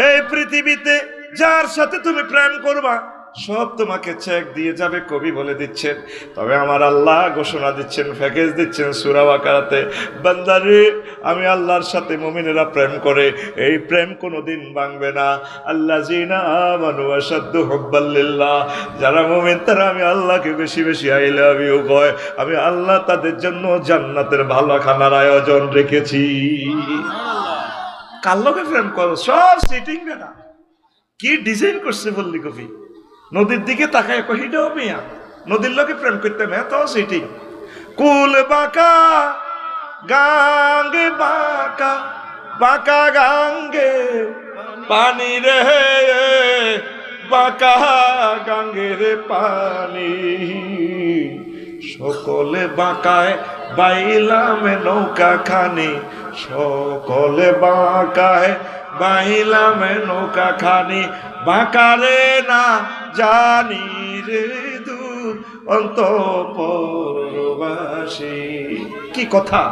এই পৃথিবীতে যার সাথে তুমি প্রেম করবা সব তোমাকে চেক দিয়ে যাবে, কবি বলে দিচ্ছেন। তবে আমার আল্লাহ ঘোষণা দিচ্ছেন, প্যাকেজ দিচ্ছেন সূরা বাকারাতে, বান্দারে আমি আল্লাহর সাথে মুমিনেরা প্রেম করে, এই প্রেম কোনোদিন ভাঙবে না। আল্লাযিনা আমানু আশাদ্দু হুব্বাল লিল্লাহ, যারা মুমিন তারা আমি আল্লাহকে বেশি বেশি আই লাভ ইউ কয়, আমি আল্লাহ তাদের জন্য জান্নাতের ভালো খানার আয়োজন রেখেছি। কার লগে প্রেম করো? সব সিটিং বেটা। কি ডিজাইন করছে বললি কবি, নদীর দিকে তাকায় কহিটাও মিয়া নদীর লোকে প্রেম করতে মেয়ে তো সিটিং। কুল বাঁকা গাঙ্গে বাঁকা বাঁকা গাঙ্গে পানি রে, বাঁকা গাঙ্গে রে পানি, সকলে বাঁকায় বাইলাম নৌকা খানি, সকলে বাঁকায় বাইলাম নৌকা খানি, বাঁকারে না জানি রে দূর অন্তঃপুরবাসী। কি কথা,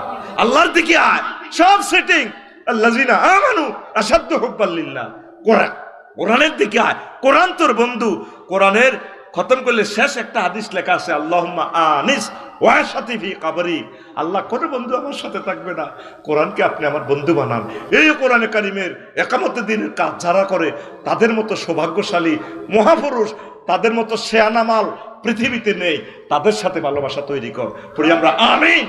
আল্লাহর দিকে আয়, সব সেটিং। আল্লাযিনা আমানু আশাদ্দু হুব্বাল লিল্লাহ, কোরআন, কোরআনের দিকে আয়। কোরআন তোর বন্ধু। কোরআনের খতম করলে শেষ একটা হাদিস লেখা আছে, আল্লাহুম্মা আনিস ওয়াসাতি ফি কবরি, আল্লাহ কোন বন্ধু আমার সাথে থাকবে না, কোরআনকে আপনি আমার বন্ধু বানান। এই কোরআনে কারিমের একামতের দিনের কাজ যারা করে তাদের মতো সৌভাগ্যশালী মহাপুরুষ, তাদের মতো শেয়ানামাল পৃথিবীতে নেই। তাদের সাথে ভালোবাসা তৈরি কর। পড়ি আমরা আমিন।